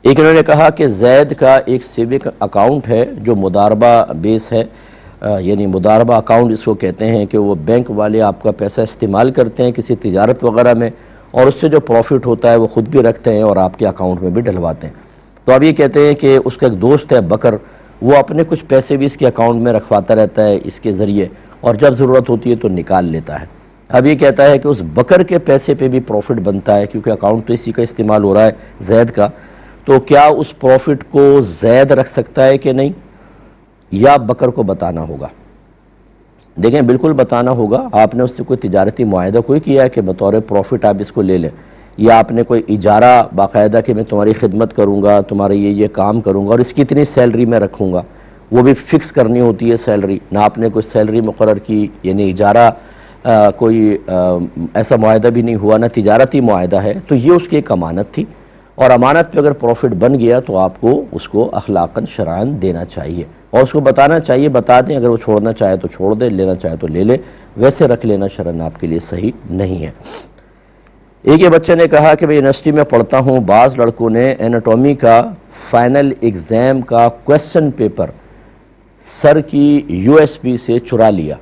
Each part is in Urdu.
ایک انہوں نے کہا کہ زید کا ایک سیوک اکاؤنٹ ہے جو مضاربہ بیس ہے، یعنی مضاربہ اکاؤنٹ اس کو کہتے ہیں کہ وہ بینک والے آپ کا پیسہ استعمال کرتے ہیں کسی تجارت وغیرہ میں، اور اس سے جو پروفٹ ہوتا ہے وہ خود بھی رکھتے ہیں اور آپ کے اکاؤنٹ میں بھی ڈلواتے ہیں۔ تو اب یہ کہتے ہیں کہ اس کا ایک دوست ہے بکر، وہ اپنے کچھ پیسے بھی اس کے اکاؤنٹ میں رکھواتا رہتا ہے اس کے ذریعے، اور جب ضرورت ہوتی ہے تو نکال لیتا ہے۔ اب یہ کہتا ہے کہ اس بکر کے پیسے پہ بھی پروفٹ بنتا ہے، کیونکہ اکاؤنٹ تو اسی کا استعمال ہو رہا ہے زید کا، تو کیا اس پروفٹ کو زید رکھ سکتا ہے کہ نہیں، یا بکر کو بتانا ہوگا؟ دیکھیں بالکل بتانا ہوگا۔ آپ نے اس سے کوئی تجارتی معاہدہ کوئی کیا ہے کہ بطور پروفٹ آپ اس کو لے لیں، یا آپ نے کوئی اجارہ باقاعدہ کہ میں تمہاری خدمت کروں گا، تمہارے یہ کام کروں گا اور اس کی اتنی سیلری میں رکھوں گا، وہ بھی فکس کرنی ہوتی ہے سیلری، نہ آپ نے کوئی سیلری مقرر کی، یعنی اجارہ کوئی ایسا معاہدہ بھی نہیں ہوا، نہ تجارتی معاہدہ ہے، تو یہ اس کی ایک امانت تھی، اور امانت پہ اگر پروفٹ بن گیا تو آپ کو اس کو اخلاقاً شرعاً دینا چاہیے، اور اس کو بتانا چاہیے، بتا دیں، اگر وہ چھوڑنا چاہے تو چھوڑ دے، لینا چاہے تو لے لے، ویسے رکھ لینا شرعاً آپ کے لیے صحیح نہیں ہے۔ ایک یہ بچے نے کہا کہ میں یونیورسٹی میں پڑھتا ہوں، بعض لڑکوں نے ایناٹومی کا فائنل ایگزام کا کویسچن پیپر سر کی USB سے چرا لیا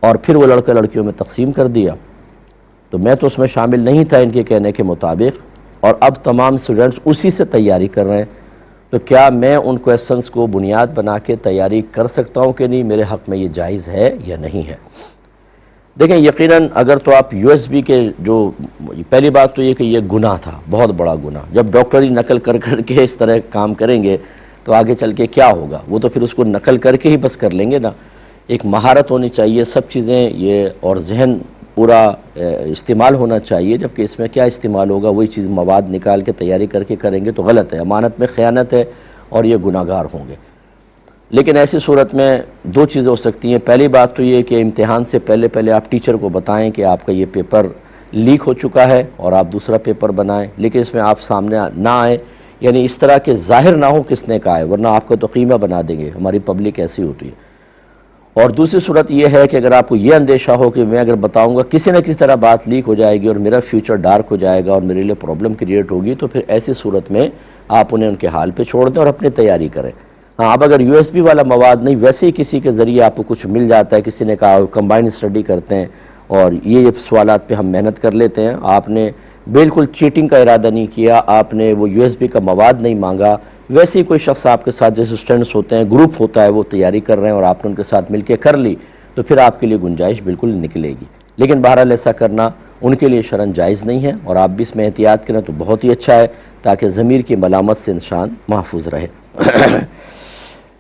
اور پھر وہ لڑکا لڑکیوں میں تقسیم کر دیا، تو میں تو اس میں شامل نہیں تھا ان کے کہنے کے مطابق، اور اب تمام سٹوڈنٹس اسی سے تیاری کر رہے ہیں، تو کیا میں ان کویسچنز کو بنیاد بنا کے تیاری کر سکتا ہوں کہ نہیں، میرے حق میں یہ جائز ہے یا نہیں ہے؟ دیکھیں یقیناً اگر تو آپ USB کے جو پہلی بات تو یہ کہ یہ گناہ تھا، بہت بڑا گناہ، جب ڈاکٹری نقل کر کے اس طرح کام کریں گے تو آگے چل کے کیا ہوگا؟ وہ تو پھر اس کو نقل کر کے ہی بس کر لیں گے نا۔ ایک مہارت ہونی چاہیے سب چیزیں یہ، اور ذہن پورا استعمال ہونا چاہیے، جبکہ اس میں کیا استعمال ہوگا، وہی چیز مواد نکال کے تیاری کر کے کریں گے تو غلط ہے، امانت میں خیانت ہے اور یہ گناہ گار ہوں گے۔ لیکن ایسی صورت میں دو چیزیں ہو سکتی ہیں، پہلی بات تو یہ کہ امتحان سے پہلے آپ ٹیچر کو بتائیں کہ آپ کا یہ پیپر لیک ہو چکا ہے اور آپ دوسرا پیپر بنائیں، لیکن اس میں آپ سامنے نہ آئیں، یعنی اس طرح کے ظاہر نہ ہو کس نے کہا ہے، ورنہ آپ کو تو قیمہ بنا دیں گے، ہماری پبلک ایسی ہوتی ہے۔ اور دوسری صورت یہ ہے کہ اگر آپ کو یہ اندیشہ ہو کہ میں اگر بتاؤں گا کسی نہ کسی طرح بات لیک ہو جائے گی اور میرا فیوچر ڈارک ہو جائے گا اور میرے لیے پرابلم کریٹ ہوگی، تو پھر ایسی صورت میں آپ انہیں ان کے حال پہ چھوڑ دیں اور اپنی تیاری کریں۔ ہاں اب اگر USB والا مواد نہیں، ویسے ہی کسی کے ذریعے آپ کو کچھ مل جاتا ہے، کسی نے کہا کمبائن اسٹڈی کرتے ہیں اور یہ سوالات پہ ہم محنت کر لیتے ہیں، آپ نے بالکل چیٹنگ کا ارادہ نہیں کیا، آپ نے وہ USB کا مواد نہیں مانگا، ویسے ہی کوئی شخص آپ کے ساتھ جیسے اسٹوڈنٹس ہوتے ہیں، گروپ ہوتا ہے، وہ تیاری کر رہے ہیں اور آپ نے ان کے ساتھ مل کے کر لی، تو پھر آپ کے لیے گنجائش بالکل نکلے گی۔ لیکن بہرحال ایسا کرنا ان کے لیے شرعاً جائز نہیں ہے، اور آپ بھی اس میں احتیاط کریں تو بہت ہی اچھا ہے، تاکہ ضمیر کی ملامت سے انسان محفوظ رہے۔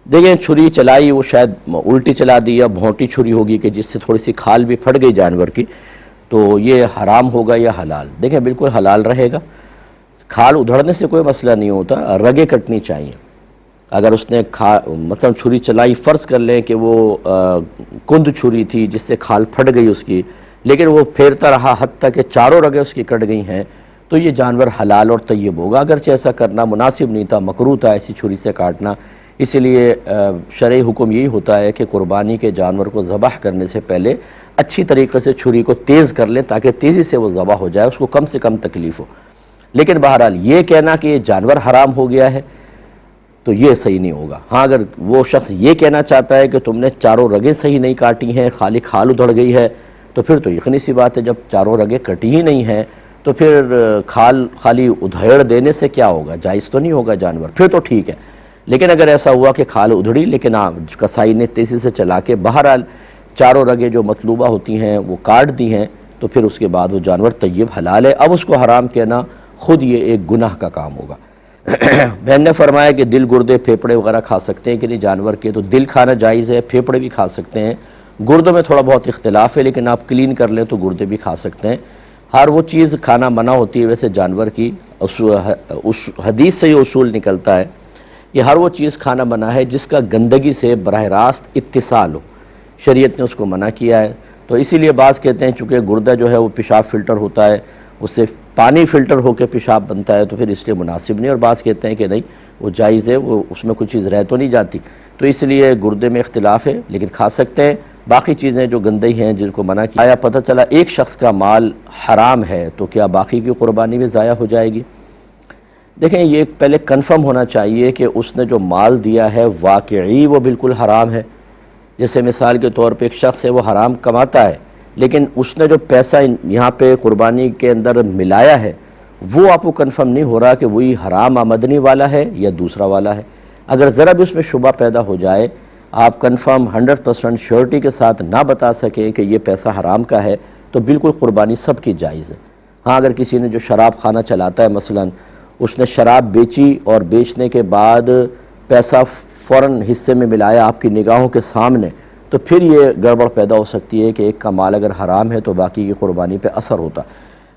دیکھیں چھری چلائی، وہ شاید الٹی چلا دی یا بھونٹی چھری ہوگی کہ جس سے تھوڑی سی کھال بھی پھٹ گئی جانور کی، تو یہ حرام ہوگا یا حلال؟ دیکھیں بالکل حلال رہے گا، کھال ادھڑنے سے کوئی مسئلہ نہیں ہوتا، رگیں کٹنی چاہیے۔ اگر اس نے مثلا چھری چلائی، فرض کر لیں کہ وہ کند چھری تھی جس سے کھال پھٹ گئی اس کی، لیکن وہ پھیرتا رہا حتیٰ کہ چاروں رگیں اس کی کٹ گئی ہیں، تو یہ جانور حلال اور طیب ہوگا، اگرچہ ایسا کرنا مناسب نہیں تھا، مکروہ تھا ایسی چھری سے کاٹنا۔ اسی لیے شرعی حکم یہی ہوتا ہے کہ قربانی کے جانور کو ذبح کرنے سے پہلے اچھی طریقے سے چھری کو تیز کر لیں تاکہ تیزی سے وہ ذبح ہو جائے، اس کو کم سے کم تکلیف ہو۔ لیکن بہرحال یہ کہنا کہ یہ جانور حرام ہو گیا ہے تو یہ صحیح نہیں ہوگا۔ ہاں اگر وہ شخص یہ کہنا چاہتا ہے کہ تم نے چاروں رگیں صحیح نہیں کاٹی ہیں، خالی کھال ادھڑ گئی ہے، تو پھر تو یقینی سی بات ہے، جب چاروں رگیں کٹی ہی نہیں ہیں تو پھر کھال خالی ادھیڑ دینے سے کیا ہوگا، جائز تو نہیں ہوگا جانور، پھر تو ٹھیک ہے۔ لیکن اگر ایسا ہوا کہ کھال ادھڑی لیکن کسائی نے تیزی سے چلا کے بہرحال چاروں رگیں جو مطلوبہ ہوتی ہیں وہ کاٹ دی ہیں، تو پھر اس کے بعد وہ جانور طیب حلال ہے۔ اب اس کو حرام کہنا خود یہ ایک گناہ کا کام ہوگا۔ بہن نے فرمایا کہ دل، گردے، پھیپڑے وغیرہ کھا سکتے ہیں کہ نہیں جانور کے، تو دل کھانا جائز ہے، پھیپڑے بھی کھا سکتے ہیں، گردوں میں تھوڑا بہت اختلاف ہے لیکن آپ کلین کر لیں تو گردے بھی کھا سکتے ہیں۔ ہر وہ چیز کھانا منع ہوتی ہے ویسے جانور کی، اس حدیث سے یہ اصول نکلتا ہے کہ ہر وہ چیز کھانا منع ہے جس کا گندگی سے براہ راست اتصال ہو، شریعت نے اس کو منع کیا ہے۔ تو اسی لیے بعض کہتے ہیں چونکہ گردہ جو ہے وہ پیشاب فلٹر ہوتا ہے، اس سے پانی فلٹر ہو کے پیشاب بنتا ہے، تو پھر اس لیے مناسب نہیں، اور بعض کہتے ہیں کہ نہیں وہ جائز ہے، وہ اس میں کوئی چیز رہ تو نہیں جاتی، تو اس لیے گردے میں اختلاف ہے لیکن کھا سکتے ہیں۔ باقی چیزیں جو گندی ہیں جن کو منع کیا، آیا پتہ چلا ایک شخص کا مال حرام ہے تو کیا باقی کی قربانی بھی ضائع ہو جائے گی؟ دیکھیں، یہ پہلے کنفرم ہونا چاہیے کہ اس نے جو مال دیا ہے واقعی وہ بالکل حرام ہے۔ جیسے مثال کے طور پہ ایک شخص ہے، وہ حرام کماتا ہے، لیکن اس نے جو پیسہ یہاں پہ قربانی کے اندر ملایا ہے وہ آپ کو کنفرم نہیں ہو رہا کہ وہی حرام آمدنی والا ہے یا دوسرا والا ہے۔ اگر ذرا بھی اس میں شبہ پیدا ہو جائے، آپ کنفرم 100% شیورٹی کے ساتھ نہ بتا سکیں کہ یہ پیسہ حرام کا ہے، تو بالکل قربانی سب کی جائز ہے۔ ہاں، اگر کسی نے جو شراب خانہ چلاتا ہے مثلاً، اس نے شراب بیچی اور بیچنے کے بعد پیسہ فوراً حصے میں ملایا آپ کی نگاہوں کے سامنے، تو پھر یہ گڑبڑ پیدا ہو سکتی ہے کہ ایک کا مال اگر حرام ہے تو باقی کی قربانی پہ اثر ہوتا۔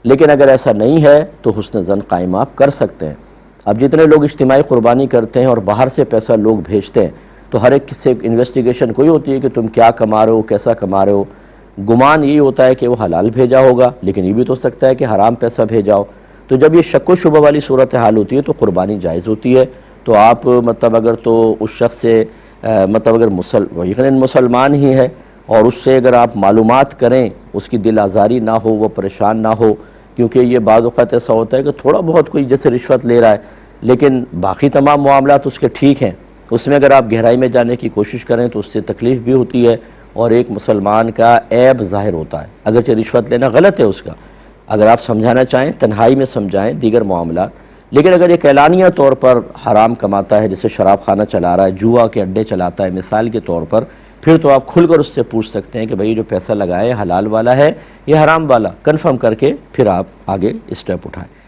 لیکن اگر ایسا نہیں ہے تو حسن ظن قائم آپ کر سکتے ہیں۔ اب جتنے لوگ اجتماعی قربانی کرتے ہیں اور باہر سے پیسہ لوگ بھیجتے ہیں، تو ہر ایک سے انویسٹیگیشن کوئی ہوتی ہے کہ تم کیا کما رہے ہو، کیسا کما رہے ہو۔ گمان یہی ہوتا ہے کہ وہ حلال بھیجا ہوگا، لیکن یہ بھی تو ہو سکتا ہے کہ حرام پیسہ بھیجا ہو۔ تو جب یہ شک و شبہ والی صورتحال ہوتی ہے تو قربانی جائز ہوتی ہے۔ تو آپ اگر تو اس شخص سے اگر یقیناً مسلمان ہی ہے اور اس سے اگر آپ معلومات کریں، اس کی دل آزاری نہ ہو، وہ پریشان نہ ہو، کیونکہ یہ بعض اوقات ایسا ہوتا ہے کہ تھوڑا بہت کوئی جیسے رشوت لے رہا ہے لیکن باقی تمام معاملات اس کے ٹھیک ہیں، اس میں اگر آپ گہرائی میں جانے کی کوشش کریں تو اس سے تکلیف بھی ہوتی ہے اور ایک مسلمان کا عیب ظاہر ہوتا ہے۔ اگرچہ رشوت لینا غلط ہے اس کا، اگر آپ سمجھانا چاہیں تنہائی میں سمجھائیں دیگر معاملات، لیکن اگر ایک اعلانیہ طور پر حرام کماتا ہے، جیسے شراب خانہ چلا رہا ہے، جوا کے اڈے چلاتا ہے مثال کے طور پر، پھر تو آپ کھل کر اس سے پوچھ سکتے ہیں کہ بھئی جو پیسہ لگائے حلال والا ہے یا حرام والا، کنفرم کر کے پھر آپ آگے اسٹیپ اٹھائیں۔